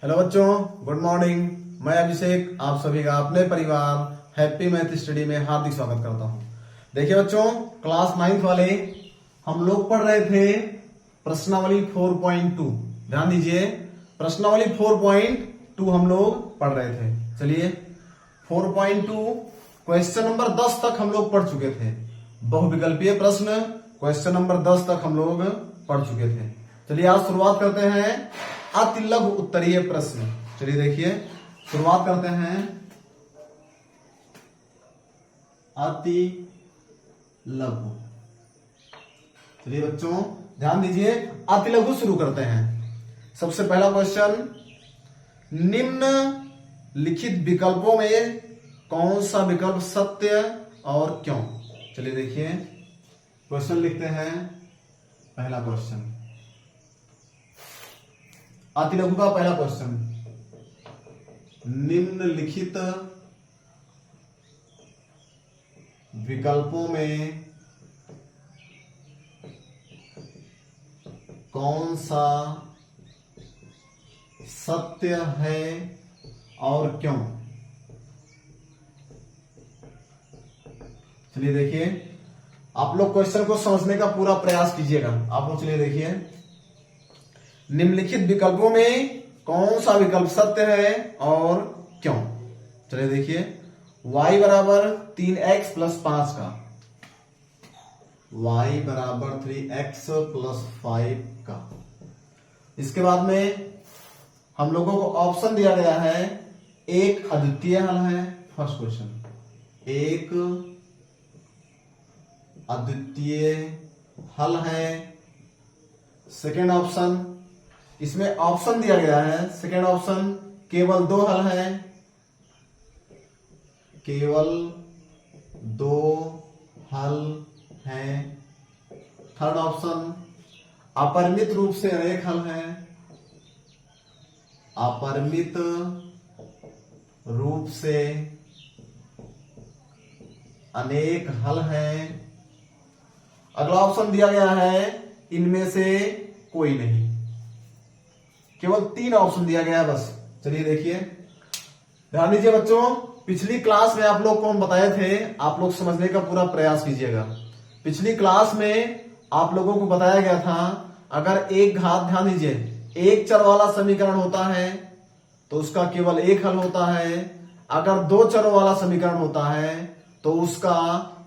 Hello बच्चों, good morning. मैं अभिषेक आप सभी का अपने परिवार हैप्पी मैथ स्टडी में हार्दिक स्वागत करता हूं। देखिए बच्चों, क्लास 9th वाले हम लोग पढ़ रहे थे प्रश्नावली 4.2। ध्यान दीजिए, प्रश्नावली 4.2 हम लोग पढ़ रहे थे। चलिए 4.2 क्वेश्चन नंबर 10 तक हम लोग पढ़ चुके थे। बहुविकल्पीय प्रश्न क्वेश्चन नंबर 10 तक हम लोग पढ़ चुके थे। चलिए आज शुरुआत करते हैं अति लघु उत्तरीय प्रश्न। चलिए देखिए शुरुआत करते हैं अति लघु। चलिए बच्चों ध्यान दीजिए, अति लघु शुरू करते हैं। सबसे पहला क्वेश्चन, निम्न लिखित विकल्पों में कौन सा विकल्प सत्य और क्यों। चलिए देखिए क्वेश्चन लिखते हैं। पहला क्वेश्चन अति लघु का पहला क्वेश्चन, निम्नलिखित विकल्पों में कौन सा सत्य है और क्यों। चलिए देखिए, आप लोग क्वेश्चन को समझने का पूरा प्रयास कीजिएगा। आप लोग चलिए देखिए, निम्नलिखित विकल्पों में कौन सा विकल्प सत्य है और क्यों। चलिए देखिए, y बराबर 3x प्लस 5 का, y बराबर 3x प्लस 5 का। इसके बाद में हम लोगों को ऑप्शन दिया गया है, एक अद्वितीय हल है। फर्स्ट क्वेश्चन, एक अद्वितीय हल है। सेकेंड ऑप्शन, इसमें ऑप्शन दिया गया है, सेकेंड ऑप्शन केवल दो हल है, केवल दो हल हैं। थर्ड ऑप्शन अपरिमित रूप से अनेक हल है, अपरिमित रूप से अनेक हल हैं। अगला ऑप्शन दिया गया है, इनमें से कोई नहीं। केवल 3 ऑप्शन दिया गया है बस। चलिए देखिए, ध्यान दीजिए बच्चों, पिछली क्लास में आप लोग को हम बताए थे, आप लोग समझने का पूरा प्रयास कीजिएगा। पिछली क्लास में आप लोगों को बताया गया था, अगर एक घात, ध्यान दीजिए, एक चर वाला समीकरण होता है तो उसका केवल एक हल होता है। अगर दो चरों वाला समीकरण होता है तो उसका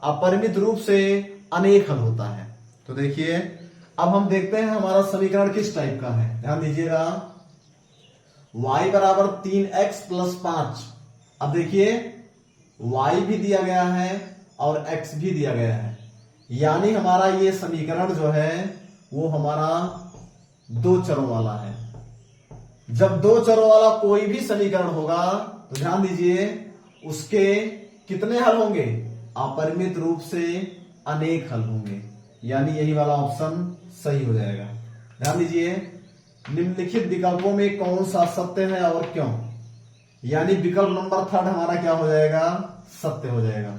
अपरिमित रूप से अनेक हल होता है। तो देखिए अब हम देखते हैं हमारा समीकरण किस टाइप का है। ध्यान दीजिएगा, y बराबर 3x प्लस 5। अब देखिए y भी दिया गया है और x भी दिया गया है, यानी हमारा ये समीकरण जो है वो हमारा दो चरों वाला है। जब दो चरों वाला कोई भी समीकरण होगा तो ध्यान दीजिए उसके कितने हल होंगे, अपरिमित रूप से अनेक हल होंगे, यानी यही वाला ऑप्शन सही हो जाएगा। ध्यान दीजिए, निम्नलिखित विकल्पों में कौन सा सत्य है और क्यों, यानी विकल्प नंबर 3 हमारा क्या हो जाएगा, सत्य हो जाएगा।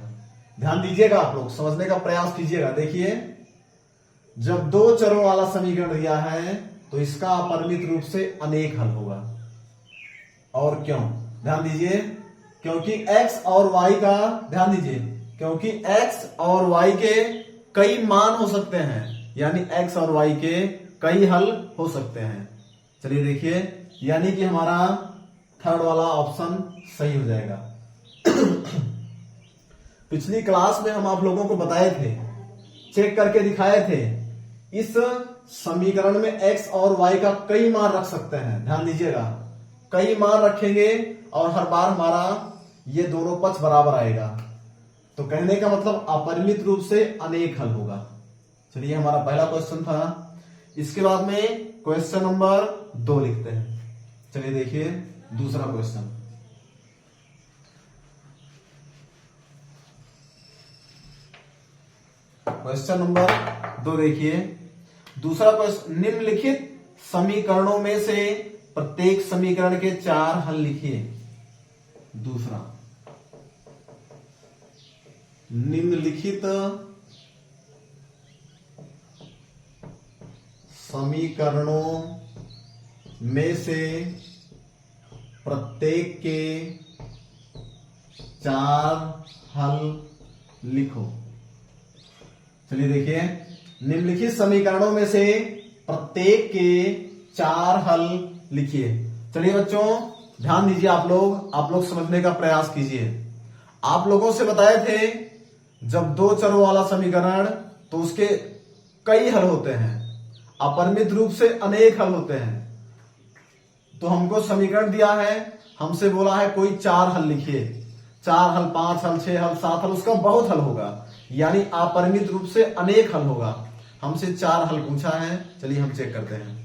ध्यान दीजिएगा, आप लोग समझने का प्रयास कीजिएगा। देखिए, जब दो चरों वाला समीकरण दिया है तो इसका अपरिमित रूप से अनेक हल होगा। और क्यों, ध्यान दीजिए, क्योंकि x और y का, ध्यान दीजिए, क्योंकि x और y के कई मान हो सकते हैं, यानी x और y के कई हल हो सकते हैं। चलिए देखिए, यानी कि हमारा थर्ड वाला ऑप्शन सही हो जाएगा। पिछली क्लास में हम आप लोगों को बताए थे, चेक करके दिखाए थे, इस समीकरण में x और y का कई मान रख सकते हैं। ध्यान दीजिएगा, कई मान रखेंगे और हर बार हमारा ये दोनों पक्ष बराबर आएगा, तो कहने का मतलब अपरिमित रूप से अनेक हल होगा। चलिए हमारा पहला क्वेश्चन था। इसके बाद में क्वेश्चन नंबर 2 लिखते हैं। चलिए देखिए दूसरा क्वेश्चन, क्वेश्चन नंबर 2 देखिए, दूसरा क्वेश्चन, निम्नलिखित समीकरणों में से प्रत्येक समीकरण के 4 हल लिखिए। दूसरा, निम्नलिखित समीकरणों में से प्रत्येक के 4 हल लिखो। चलिए देखिए, निम्नलिखित समीकरणों में से प्रत्येक के 4 हल लिखिए। चलिए बच्चों ध्यान दीजिए, आप लोग समझने का प्रयास कीजिए। आप लोगों से बताए थे जब 2 चरों वाला समीकरण तो उसके कई हल होते हैं, अपरिमित रूप से अनेक हल होते हैं। तो हमको समीकरण दिया है, हमसे बोला है कोई 4 हल लिखिए। 4 हल, 5 हल, 6 हल, 7 हल, उसका बहुत हल होगा, यानी अपरिमित रूप से अनेक हल होगा। हमसे 4 हल पूछा है, चलिए हम चेक करते हैं।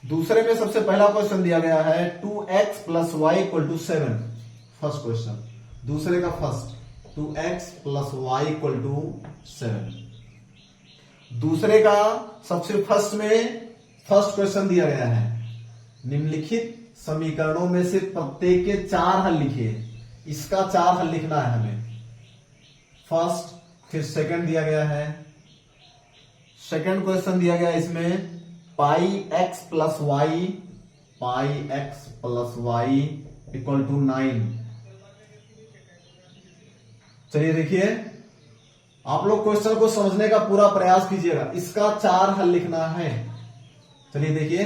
दूसरे में सबसे पहला क्वेश्चन दिया गया है 2x + y = 7। फर्स्ट क्वेश्चन, दूसरे का फर्स्ट 2x + y = 7। दूसरे का सबसे फर्स्ट में फर्स्ट क्वेश्चन दिया गया है, निम्नलिखित समीकरणों में से प्रत्येक के 4 हल लिखिए। इसका 4 हल लिखना है हमें, फर्स्ट। फिर सेकंड दिया गया है, सेकंड क्वेश्चन दिया गया है इसमें πx + y = 9। चलिए देखिए, आप लोग क्वेश्चन को समझने का पूरा प्रयास कीजिएगा। इसका 4 हल लिखना है। चलिए देखिए,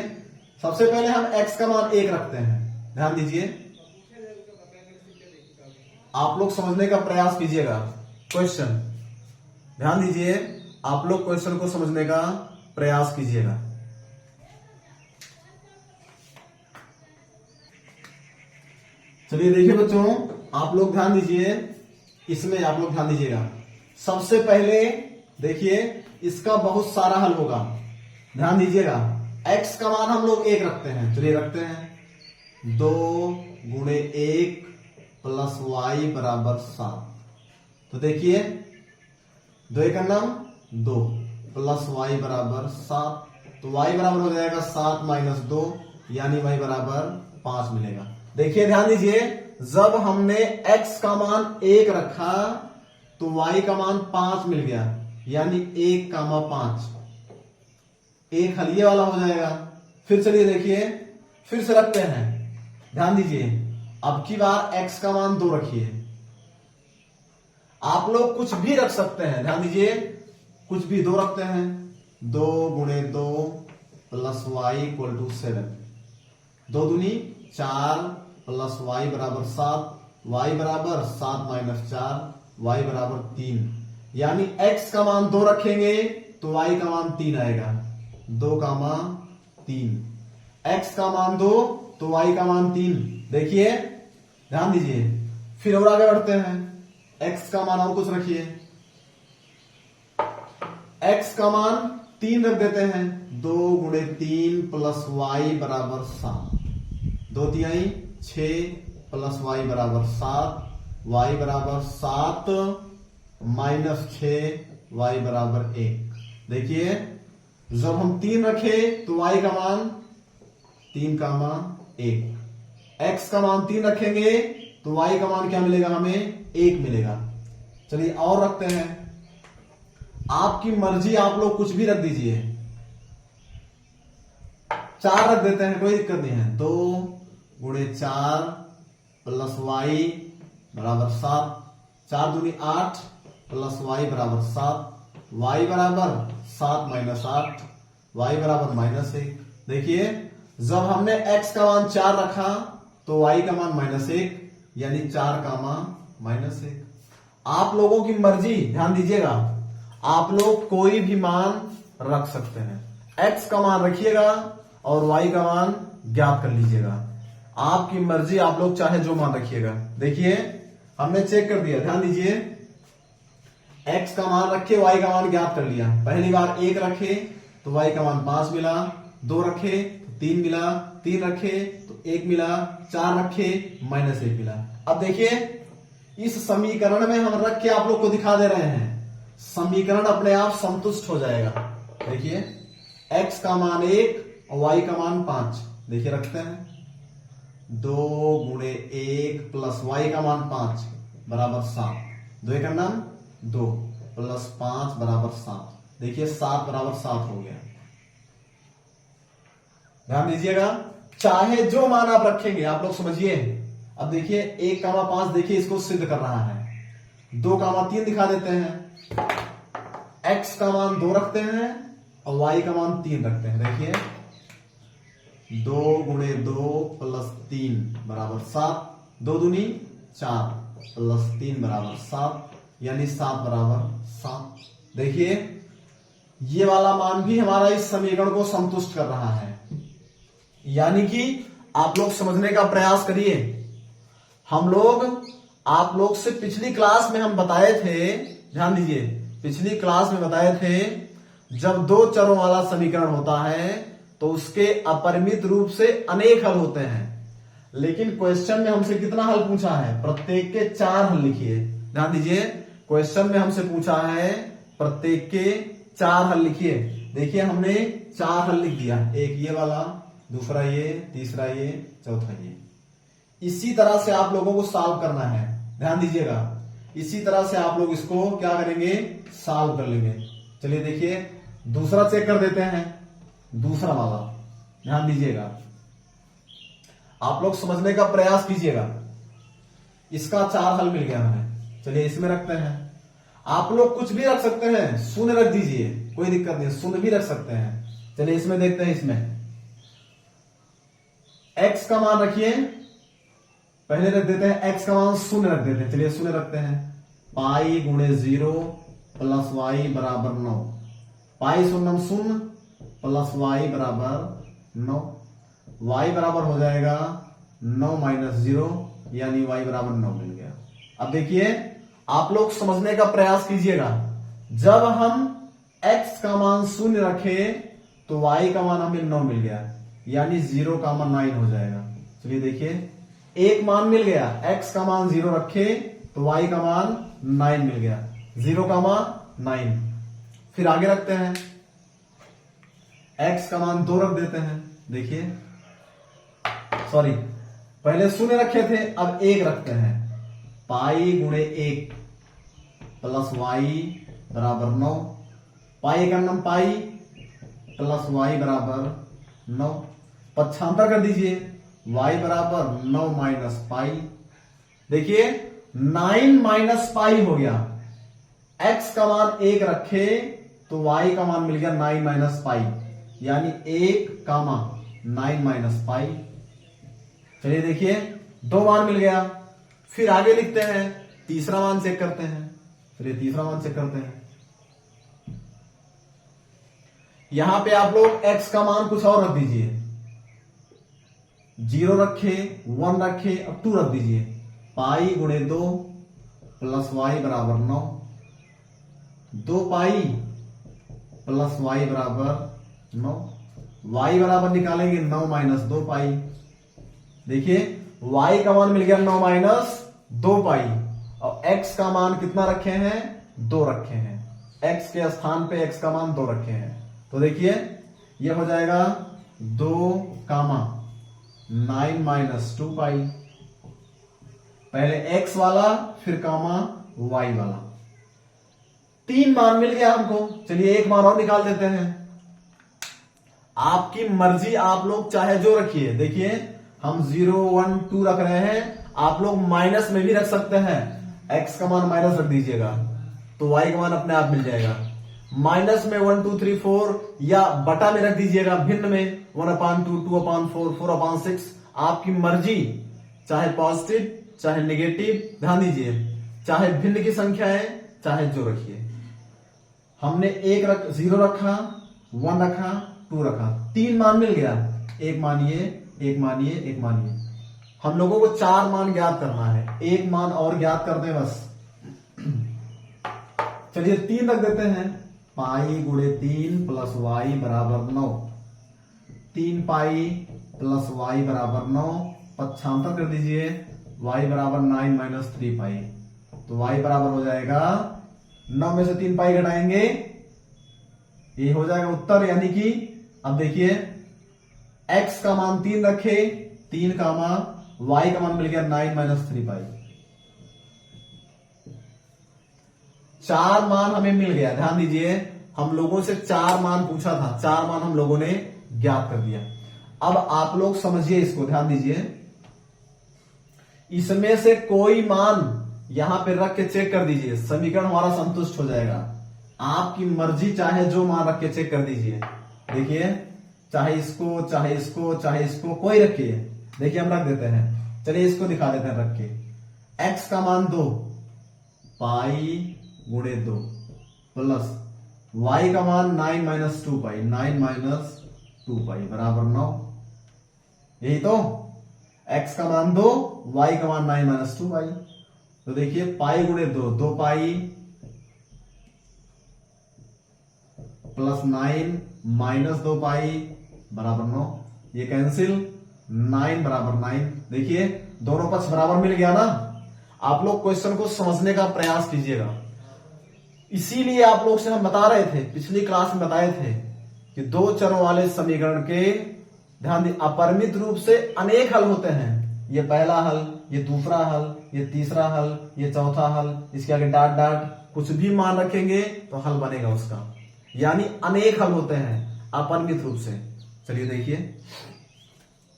सबसे पहले हम x का मान 1 रखते हैं। ध्यान दीजिए, आप लोग समझने का प्रयास कीजिएगा क्वेश्चन। ध्यान दीजिए, आप लोग क्वेश्चन को समझने का प्रयास कीजिएगा। चलिए देखिए बच्चों, आप लोग ध्यान दीजिए, इसमें आप लोग ध्यान दीजिएगा। सबसे पहले देखिए, इसका बहुत सारा हल होगा। ध्यान दीजिएगा, x का मान हम लोग 1 रखते हैं। चलिए रखते हैं, 2 × 1 + y = 7। तो देखिए 2 × 2 + y = 7। तो y बराबर हो जाएगा 7 - 2, यानी y बराबर 5 मिलेगा। देखिए ध्यान दीजिए, जब हमने x का मान 1 रखा तो y का मान 5 मिल गया, यानी 1, 5 एक हल ये वाला हो जाएगा। फिर चलिए देखिए, फिर से रखते हैं। ध्यान दीजिए, अब की बार x का मान 2 रखिए। आप लोग कुछ भी रख सकते हैं। ध्यान दीजिए, कुछ भी 2 रखते हैं। 2 × 2 + y = 7। 2 दूनी 4 + y = 7। y बराबर 7 - 4, y बराबर 3। यानी x का मान 2 रखेंगे तो y का मान 3 आएगा। 2, 3। x का मान 2 तो y का मान 3। देखिए ध्यान दीजिए, फिर और आगे बढ़ते हैं। x का मान और कुछ रखिए। x का मान 3 रख देते हैं। 2 × 3 + y = 7। 2 तिहाई 6 + y = 7। y बराबर 7 - 6, y बराबर 1। देखिए, जब हम 3 रखे तो y का मान 3, 1। x का मान 3 रखेंगे तो y का मान क्या मिलेगा हमें? 1 मिलेगा। चलिए और रखते हैं। आपकी मर्जी, आप लोग कुछ भी रख दीजिए। 4 रख देते हैं, कोई दिक्कत नहीं है। 2 × 4 + y = 7। 4 दूनी 8 + y = 7। y बराबर 7 - 8, y बराबर -1। देखिए, जब हमने x का मान 4 रखा तो y का मान -1, यानी 4, -1। आप लोगों की मर्जी, ध्यान दीजिएगा, आप लोग कोई भी मान रख सकते हैं। x का मान रखिएगा और y का मान ज्ञात कर लीजिएगा। आपकी मर्जी, आप लोग चाहे जो मान रखिएगा। देखिए, हमने चेक कर दिया। ध्यान दीजिए, x का मान रखे, y का मान ज्ञात कर लिया। पहली बार 1 रखे तो y का मान 5 मिला। 2 रखे तो 3 मिला। 3 रखे तो 1 मिला। 4 रखे -1 मिला। अब देखिए, इस समीकरण में हम रख के आप लोग को दिखा दे रहे हैं। समीकरण अपने आप संतुष्ट हो जाएगा। देखिए, x का मान 1 और y का मान 5। देखिए रखते हैं, 2 × 1 + y का मान 5 = 7। 2 × 2 + 5 = 7। देखिए 7 = 7 हो गया। ध्यान दीजिएगा, चाहे जो मान आप रखेंगे, आप लोग समझिए। अब देखिए 1,5 देखिए इसको सिद्ध कर रहा है, 2,3 दिखा देते हैं, x का मान 2 रखते हैं और y का मान 3 रखते हैं। देखिए 2 गुणे 2 प्लस 3 बराबर 7, 2 दूनी 4 प्लस 3 बराबर 7, यानी 7 बराबर 7। देखिए ये वाला मान भी हमारा इस समीकरण को संतुष्ट कर रहा है। यानी कि आप लोग समझने का प्रयास करिए। आप लोग से पिछली क्लास में हम बताए थे, ध्यान दीजिए, पिछली क्लास में बताए थे जब 2 चरों वाला समीकरण होता है तो उसके अपरिमित रूप से अनेक हल होते हैं। लेकिन क्वेश्चन में हमसे कितना हल पूछा है? प्रत्येक के 4 हल लिखिए। ध्यान दीजिए, क्वेश्चन में हमसे पूछा है प्रत्येक के 4 हल लिखिए। देखिए हमने 4 हल लिख दिया, एक ये वाला, दूसरा ये, तीसरा ये, चौथा ये। इसी तरह से आप लोगों को सॉल्व करना है, ध्यान दीजिएगा। इसी तरह से आप लोग इसको क्या करेंगे? सॉल्व कर लेंगे। चलिए देखिए दूसरा चेक कर देते हैं, दूसरा वाला, ध्यान दीजिएगा, आप लोग समझने का प्रयास कीजिएगा। इसका 4 हल मिल गया हमें, चलिए इसमें रखते हैं। आप लोग कुछ भी रख सकते हैं, शून्य रख दीजिए, कोई दिक्कत नहीं, शून्य भी रख सकते हैं। चलिए इसमें देखते हैं, इसमें x का मान रखिए, पहले रख देते हैं x का मान 0 रख देते हैं। चलिए 0 रखते हैं। पाई गुणे 0 प्लस वाई बराबर 9, पाई शून्यम 0 प्लस वाई बराबर 9, y बराबर हो जाएगा 9 माइनस 0, यानी y बराबर 9 मिल गया। अब देखिए आप लोग समझने का प्रयास कीजिएगा। जब हम x का मान 0 रखे तो y का मान हमें 9 मिल गया, यानी 0 का मान 9 हो जाएगा। चलिए देखिए एक मान मिल गया, x का मान 0 रखे तो y का मान 9 मिल गया, 0 का मान 9। फिर आगे रखते हैं, x का मान 2 रख देते हैं। देखिए सॉरी, पहले 0 रखे थे, अब 1 रखते हैं। पाई गुणे 1 प्लस वाई बराबर 9, पाई का नाम पाई प्लस वाई बराबर 9, पक्षांतर कर दीजिए, y बराबर 9 माइनस पाई। देखिए 9 माइनस पाई हो गया, x का मान 1 रखे तो y का मान मिल गया 9 माइनस पाई, यानी 1 कामा 9 माइनस पाई। चलिए देखिए 2 मान मिल गया। फिर आगे लिखते हैं, तीसरा मान चेक करते हैं। चलिए तीसरा मान चेक करते हैं। यहां पे आप लोग x का मान कुछ और रख दीजिए, 0 रखे, 1 रखे, अब 2 रख दीजिए। पाई गुणे 2 प्लस वाई बराबर 9, 2 पाई प्लस वाई बराबर 9, y बराबर निकालेंगे 9 माइनस 2 पाई। देखिए y का मान मिल गया 9 माइनस 2 पाई, और x का मान कितना रखे हैं? 2 रखे हैं। x के स्थान पे x का मान 2 रखे हैं, तो देखिए यह हो जाएगा 2 कामा 9 माइनस 2 पाई, पहले x वाला फिर कामा y वाला। 3 मान मिल गया हमको। चलिए एक मान और निकाल देते हैं। आपकी मर्जी, आप लोग चाहे जो रखिए। देखिए हम 0, 1, 2 रख रहे हैं, आप लोग माइनस में भी रख सकते हैं। x का मान माइनस रख दीजिएगा तो y का मान अपने आप मिल जाएगा। माइनस में 1, 2, 3, 4 या बटा में रख दीजिएगा, भिन्न में 1/2, 2/4, 4/6, आपकी मर्जी, चाहे पॉजिटिव चाहे नेगेटिव। ध्यान दीजिए, चाहे भिन्न की संख्या है चाहे जो रखिए। हमने 0 रखा, 1 रखा, 2 रखा, 3 मान मिल गया। एक मानिए, एक मानिए, एक मानिए। हम लोगों को 4 मान ज्ञात करना है, एक मान और ज्ञात कर दें बस। चलिए 3 रख देते हैं। पाई गुणे 3 प्लस वाई बराबर 9, 3 पाई प्लस वाई बराबर 9, पक्षांतर कर दीजिए, y बराबर 9 माइनस 3 पाई, तो y बराबर हो जाएगा 9 में से 3 पाई घटाएंगे, ये हो जाएगा उत्तर। यानी कि अब देखिए x का मान 3 रखे, 3 कामा y का मान मिल गया 9 माइनस 3 पाई। 4 मान हमें मिल गया। ध्यान दीजिए हम लोगों से 4 मान पूछा था, 4 मान हम लोगों ने ज्ञात कर दिया। अब आप लोग समझिए, इसको ध्यान दीजिए, इसमें से कोई मान यहां पे रख के चेक कर दीजिए, समीकरण हमारा संतुष्ट हो जाएगा। आपकी मर्जी, चाहे जो मान रख के चेक कर दीजिए। देखिए, चाहे इसको चाहे इसको चाहे इसको, कोई रखिए। देखिए हम रख देते हैं, चलिए इसको दिखा देते हैं रख के। x का मान 2 पाई गुणे 2 प्लस y का मान 9 माइनस 2 पाई, 9 माइनस 2 पाई बराबर 9। यही तो, x का मान 2, y का मान 9 माइनस 2 पाई। तो देखिए पाई गुणे 2, 2 पाई प्लस 9 माइनस 2 पाई बराबर 9। ये कैंसिल, 9 बराबर 9। देखिए दोनों पक्ष बराबर मिल गया ना। आप लोग क्वेश्चन को समझने का प्रयास कीजिएगा। इसीलिए आप लोग से हम बता रहे थे, पिछली क्लास में बताए थे कि दो चरों वाले समीकरण के, ध्यान दी, अपरिमित रूप से अनेक हल होते हैं। ये पहला हल, ये दूसरा हल, ये तीसरा हल, ये चौथा हल, इसके आगे डाट डाट, कुछ भी मान रखेंगे तो हल बनेगा उसका। यानी अनेक हल होते हैं अपरिमित रूप से। चलिए देखिए,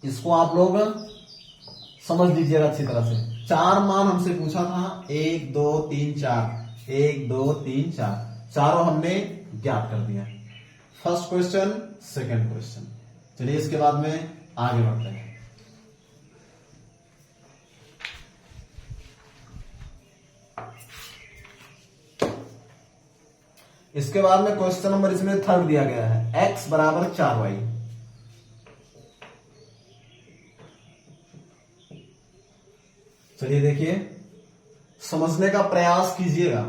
इसको आप लोग समझ लीजिएगा अच्छी तरह से। 4 मान हमसे पूछा था, 1 2 3 4, 1 2 3 4, चारों हमने ज्ञात कर दिया। First question, second question. चलिए इसके बाद में आगे बढ़ते हैं। इसके बाद में क्वेश्चन नंबर इसमें थर्ड दिया गया है, x बराबर 4y। चलिए देखिए, समझने का प्रयास कीजिएगा।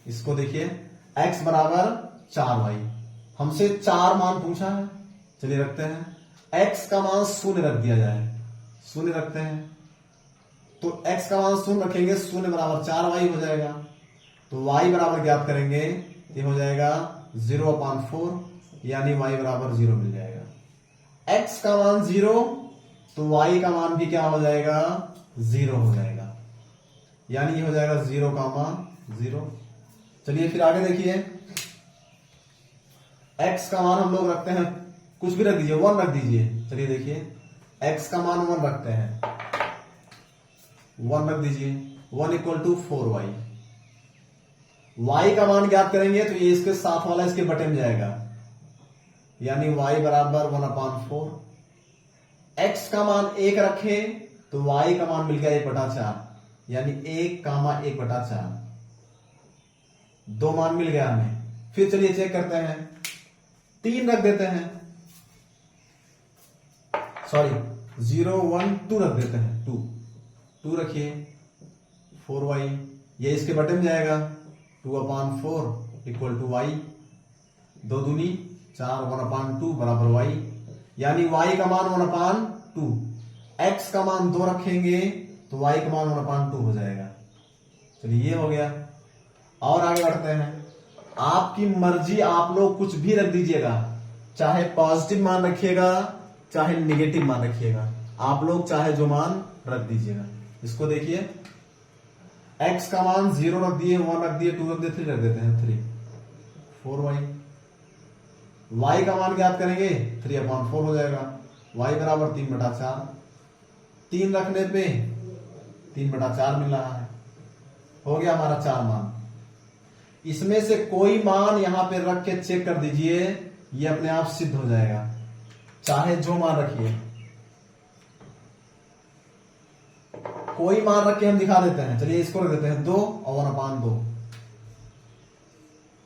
इसको देखिए, x बराबर 4y, हमसे 4 मान पूछा है। चलिए रखते हैं, x का मान 0 रख दिया जाए, 0 रखते हैं। तो x का मान 0 रखेंगे, 0 बराबर 4y हो जाएगा। तो y बराबर ज्ञात करेंगे, ये हो जाएगा 0/4, यानी y बराबर 0 मिल जाएगा। x का मान 0, तो y का मान भी क्या हो जाएगा, 0 हो जाएगा, यानी ये हो जाएगा 0,0। चलिए फिर आगे देखिए, x का मान हम लोग रखते हैं, कुछ भी रख दीजिए, 1 रख दीजिए। चलिए देखिए, x का मान 1 रखते हैं, 1 रख दीजिए, 1 इक्वल टू 4y। y का मान ज्ञात करेंगे तो ये इसके साथ वाला इसके बटे में जाएगा, यानी y बराबर 1/4। x का मान 1 रखें तो y का मान मिल गया 1/4, यानी 1,1/4। 2 मान मिल गया हमें। फिर चलिए चेक करते हैं, 3 रख देते हैं, सॉरी 0 1 2 रख देते हैं, 2 रखिए, 4y, ये इसके बटे में जाएगा, 2/4 इक्वल टू y, 2 दूनी 4, 1/2 बराबर y, यानी y का मान 1/2। x का मान 2 रखेंगे तो y का मान 1/2 हो जाएगा। चलिए ये हो गया। और आगे बढ़ते हैं, आपकी मर्जी, आप लोग कुछ भी रख दीजिएगा, चाहे पॉजिटिव मान रखिएगा चाहे निगेटिव मान रखिएगा, आप लोग चाहे जो मान रख दीजिएगा। इसको देखिए, x का मान 0 रख दिए, 1 रख दिए, 2 रख दिए, 3 रख देते हैं, 3, 4y। y का मान ज्ञात करेंगे, 3/4 हो जाएगा, y बराबर 3/4। 3 रखने पे 3/4 मिल रहा है, हो गया हमारा 4 मान। इसमें से कोई मान यहां पे रख के चेक कर दीजिए, ये अपने आप सिद्ध हो जाएगा, चाहे जो मान रखिए। कोई मान रख के हम दिखा देते हैं। चलिए इसको रख देते हैं 2 और 1/2।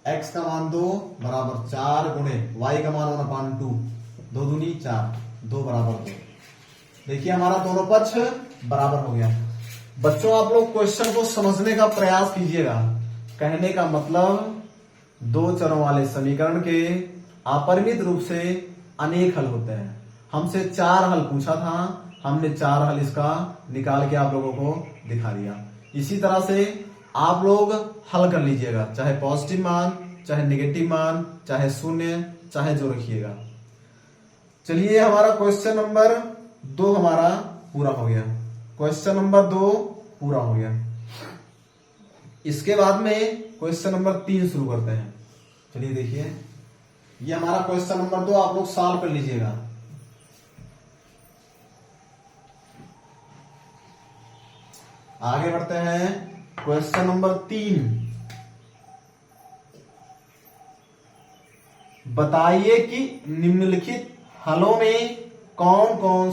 x का मान 2 बराबर 4 गुणे y का मान 1/2, 2 दूनी 4, 2 बराबर 2। देखिए हमारा दोनों पक्ष बराबर हो गया। बच्चों आप लोग क्वेश्चन को समझने का प्रयास कीजिएगा। कहने का मतलब, दो चरों वाले समीकरण के अपरिमित रूप से अनेक हल होते हैं। हमसे 4 हल पूछा था, हमने 4 हल इसका निकाल के आप लोगों को दिखा दिया। इसी तरह से आप लोग हल कर लीजिएगा, चाहे पॉजिटिव मान, चाहे नेगेटिव मान, चाहे 0, चाहे जो रखिएगा। चलिए हमारा क्वेश्चन नंबर 2 हमारा पूरा हो गया। क्वेश्चन नंबर 2 पूरा हो गया। इसके बाद में क्वेश्चन नंबर 3 शुरू करते हैं। चलिए देखिए, ये हमारा क्वेश्चन नंबर 2 आप लोग सॉल्व कर लीजिएगा। आगे बढ़ते हैं क्वेश्चन नंबर 3। बताइए कि निम्नलिखित हलों में कौन कौन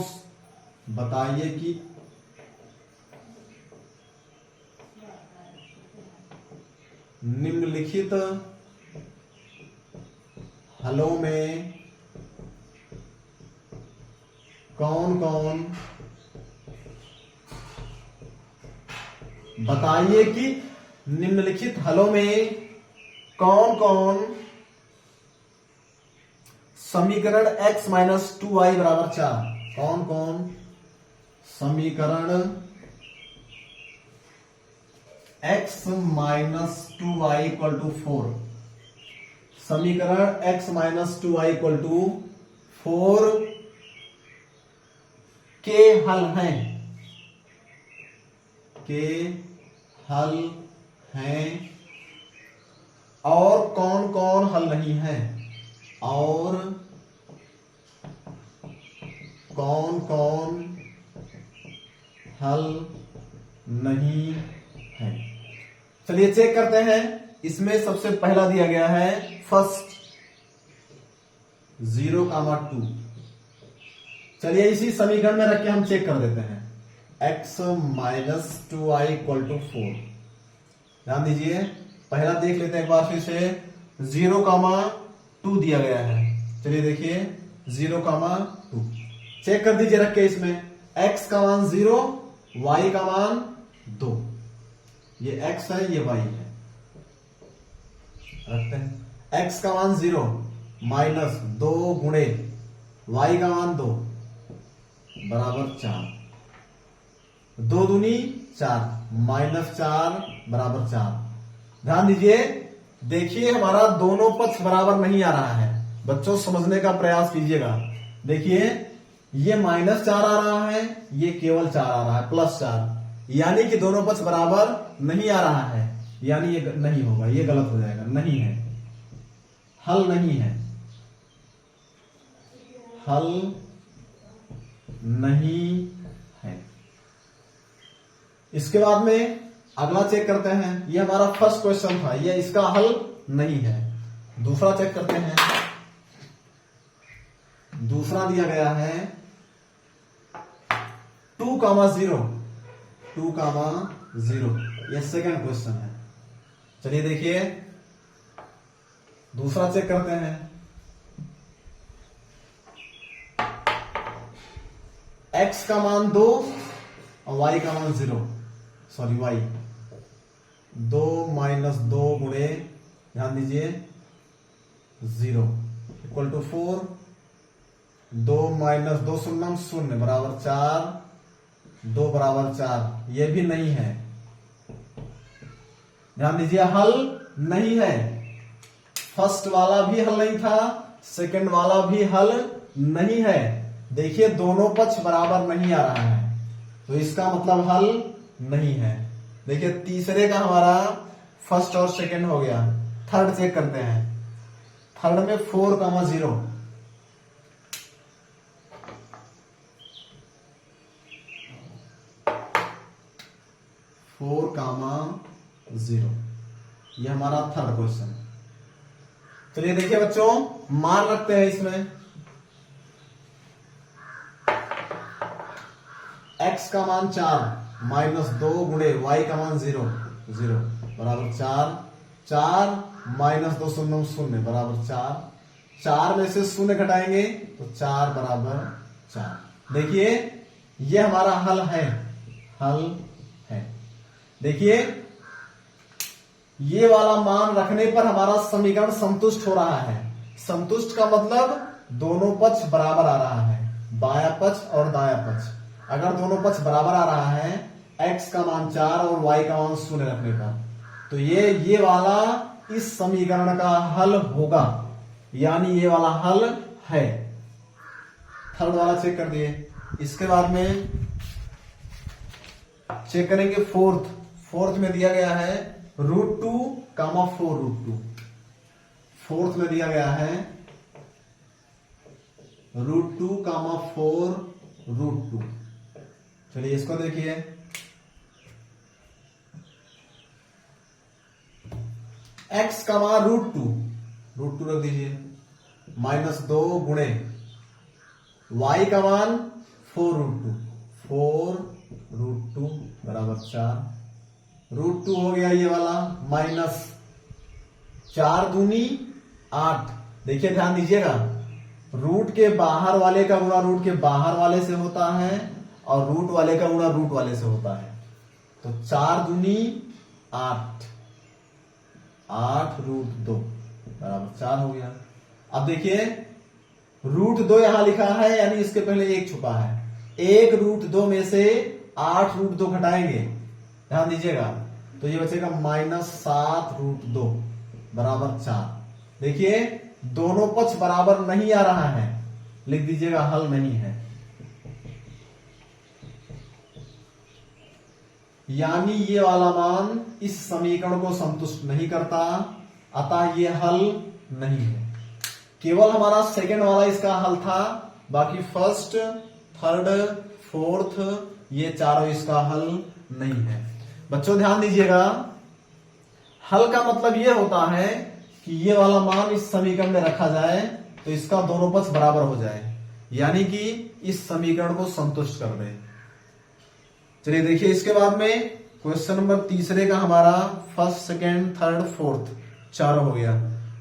बताइए कि निम्नलिखित हलों में कौन कौन बताइए कि निम्नलिखित हलों में कौन कौन समीकरण x माइनस 2y बराबर 4, कौन कौन समीकरण x minus 2y equal to 4, समीकरण x minus 2y equal to 4 के हल हैं, के हल हैं और कौन कौन हल नहीं है, और कौन कौन हल नहीं है। चलिए चेक करते हैं। इसमें सबसे पहला दिया गया है फर्स्ट 0,2। चलिए इसी समीकरण में रख के हम चेक कर देते हैं। x minus 2y equal to 4। ध्यान दीजिए, पहला देख लेते हैं एक बार फिर से। 0,2 दिया गया है। चलिए देखिए 0,2 चेक कर दीजिए रख के। इसमें x का मान 0, y का मान 2। ये x है, ये y है। रखते हैं x का मान 0 माइनस 2 गुणे y का मान 2 बराबर 4। 2 दूनी 4 माइनस 4 बराबर 4। ध्यान दीजिए, देखिए हमारा दोनों पक्ष बराबर नहीं आ रहा है। बच्चों समझने का प्रयास कीजिएगा। देखिए ये माइनस 4 आ रहा है, ये केवल 4 आ रहा है, प्लस 4, यानी कि दोनों पक्ष बराबर नहीं आ रहा है, यानी ये नहीं होगा, ये गलत हो जाएगा। नहीं है, हल नहीं है, हल नहीं है। इसके बाद में अगला चेक करते हैं। ये हमारा फर्स्ट क्वेश्चन था, ये इसका हल नहीं है। दूसरा चेक करते हैं। दूसरा दिया गया है 2,0, 2,0। ये सेकंड क्वेश्चन है। चलिए देखिए दूसरा चेक करते हैं। x का मान 2 और y का मान 0, सॉरी y 2 माइनस 2 गुणे, ध्यान दीजिए 0 इक्वल टू 4। 2 माइनस 2 शून्य शून्य बराबर 4, 2 बराबर 4। ये भी नहीं है। ध्यान दीजिए हल नहीं है। फर्स्ट वाला भी हल नहीं था, सेकंड वाला भी हल नहीं है। देखिए दोनों पक्ष बराबर नहीं आ रहा है, तो इसका मतलब हल नहीं है। देखिए तीसरे का हमारा फर्स्ट और सेकंड हो गया। थर्ड चेक करते हैं। थर्ड में 4,0, 4,0। ये हमारा थर्ड क्वेश्चन। चलिए देखिए बच्चों, मान रखते हैं इसमें। x का मान 4 माइनस 2 गुणे y का मान 0, 0 बराबर 4। 4 माइनस 2 शून्य शून्य बराबर 4। 4 में से शून्य घटाएंगे तो 4 बराबर 4। देखिए ये हमारा हल है, हल है। देखिए ये वाला मान रखने पर हमारा समीकरण संतुष्ट हो रहा है। संतुष्ट का मतलब दोनों पक्ष बराबर आ रहा है, बायां पक्ष और दायां पक्ष। अगर दोनों पक्ष बराबर आ रहा है, x का मान 4 और y का मान 0 रखने पर, तो ये वाला इस समीकरण का हल होगा, यानी ये वाला हल है। थर्ड वाला चेक कर दिए। इसके बाद में चेक करेंगे फोर्थ। फोर्थ में दिया गया है √2, 4√2। फोर्थ में दिया गया है √2, 4√2। चलिए इसको देखिए। एक्स का मान √2, √2 रख दीजिए, -2 गुणे y का मान 4√2, 4√2 बराबर 4, √2 हो गया ये वाला, माइनस 4 दूनी 8। देखिए ध्यान दीजिएगा, रूट के बाहर वाले का गुणा रूट के बाहर वाले से होता है और रूट वाले का गुणा रूट वाले से होता है। तो 4 दूनी 8, 8√2 बराबर 4 हो गया। अब देखिए √2 यहां लिखा है, यानी इसके पहले 1 छुपा है, 1√2 में से 8√2 घटाएंगे, ध्यान दीजिएगा, तो ये बचेगा -7√2 बराबर 4। देखिए दोनों पक्ष बराबर नहीं आ रहा है, लिख दीजिएगा हल नहीं है, यानी ये वाला मान इस समीकरण को संतुष्ट नहीं करता, अतः ये हल नहीं है। केवल हमारा सेकंड वाला इसका हल था, बाकी फर्स्ट, थर्ड, फोर्थ ये चारों इसका हल नहीं है। बच्चों ध्यान दीजिएगा, हल का मतलब ये होता है कि ये वाला मान इस समीकरण में रखा जाए तो इसका दोनों पक्ष बराबर हो जाए, यानी कि इस समीकरण को संतुष्ट कर दे। चलिए देखिए इसके बाद में क्वेश्चन नंबर तीसरे का हमारा फर्स्ट, सेकेंड, थर्ड, फोर्थ चारों हो गया।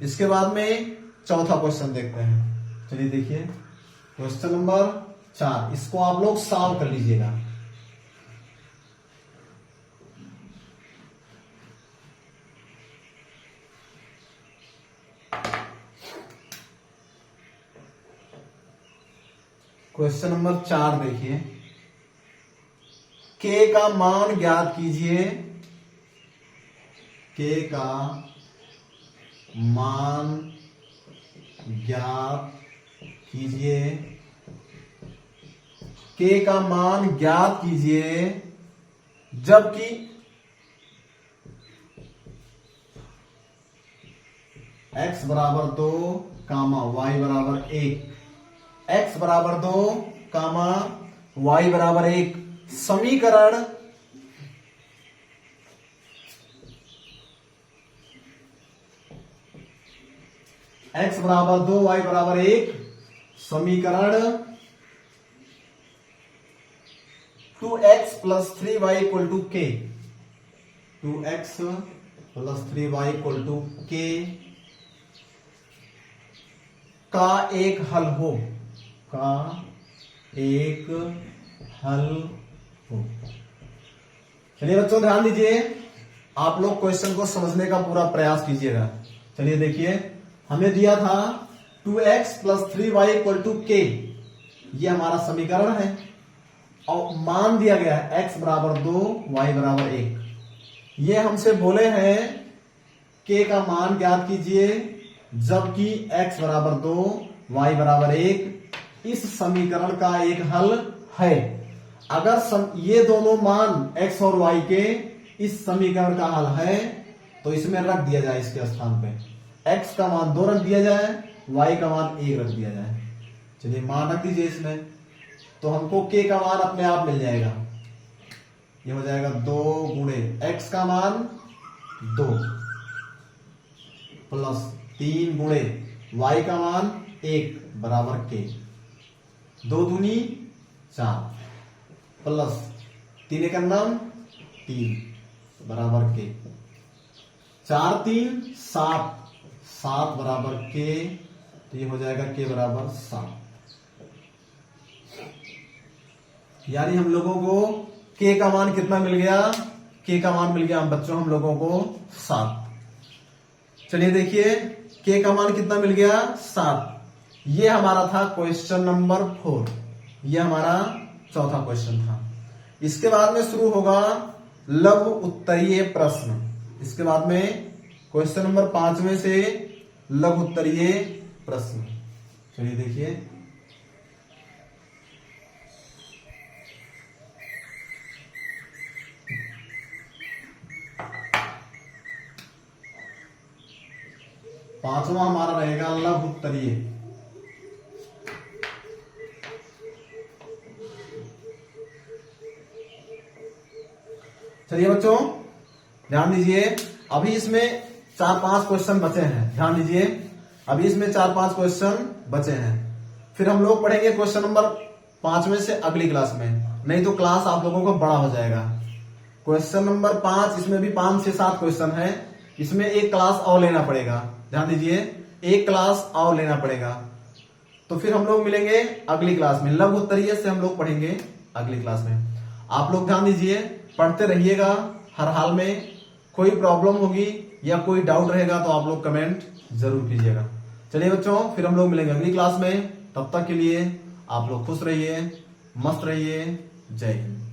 इसके बाद में चौथा क्वेश्चन देखते हैं। चलिए देखिए क्वेश्चन नंबर 4, इसको आप लोग सॉल्व कर लीजिएगा। क्वेश्चन नंबर 4 देखिए, k का मान ज्ञात कीजिए, k का मान ज्ञात कीजिए, k का मान ज्ञात कीजिए जबकि x बराबर 2 कामा y बराबर 1, x बराबर 2 कामा y बराबर 1 समीकरण x बराबर 2 y बराबर 1 समीकरण 2x + 3y = k, 2x + 3y = k का एक हल हो, का एक हल हो। चलिए बच्चों ध्यान दीजिए, आप लोग क्वेश्चन को समझने का पूरा प्रयास कीजिएगा। चलिए देखिए, हमें दिया था 2x + 3y = k, ये हमारा समीकरण है और मान दिया गया है x बराबर 2 y बराबर 1। ये हमसे बोले हैं k का मान ज्ञात कीजिए जबकि x बराबर 2 y बराबर 1 इस समीकरण का एक हल है। अगर ये दोनों मान x और y के इस समीकरण का हल है तो इसमें रख दिया जाए, इसके स्थान पे x का मान 2 रख दिया जाए, y का मान 1 रख दिया जाए। चलिए मान रख दीजिए इसमें, तो हमको k का मान अपने आप मिल जाएगा, ये हो जाएगा 2 गुणे x का मान 2 प्लस 3 गुणे y का मान 1 बराबर k, 2 दूनी 4 प्लस 3 एक नाम 3 बराबर k, 4 3 7 7 बराबर k, तो ये हो जाएगा k बराबर 7। यानी हम लोगों को k का मान कितना मिल गया, k का मान मिल गया बच्चों हम लोगों को 7। चलिए देखिए k का मान कितना मिल गया, 7। ये हमारा था क्वेश्चन नंबर 4, ये हमारा चौथा क्वेश्चन था। इसके बाद में शुरू होगा लघु उत्तरीय प्रश्न। इसके बाद में क्वेश्चन नंबर 5 में से लघु उत्तरीय प्रश्न। चलिए देखिए, पांचवा हमारा रहेगा लघु उत्तरीय। चलिए बच्चों ध्यान दीजिए, अभी इसमें 4-5 क्वेश्चन बचे हैं, ध्यान दीजिए। अभी इसमें 4-5 क्वेश्चन बचे हैं, फिर हम लोग पढ़ेंगे क्वेश्चन नंबर 5 में से अगली क्लास में, नहीं तो क्लास आप लोगों को बड़ा हो जाएगा। क्वेश्चन नंबर 5, इसमें भी 5 से 7 क्वेश्चन है, इसमें एक क्लास और लेना पड़ेगा, ध्यान दीजिए, एक क्लास और लेना पड़ेगा। तो फिर हम लोग मिलेंगे अगली क्लास में, लघु उत्तरीय से हम लोग पढ़ेंगे अगली क्लास में। आप लोग ध्यान दीजिए, पढ़ते रहिएगा हर हाल में। कोई प्रॉब्लम होगी या कोई डाउट रहेगा तो आप लोग कमेंट जरूर कीजिएगा। चलिए बच्चों, फिर हम लोग मिलेंगे अगली क्लास में। तब तक के लिए आप लोग खुश रहिए, मस्त रहिए। जय हिंद।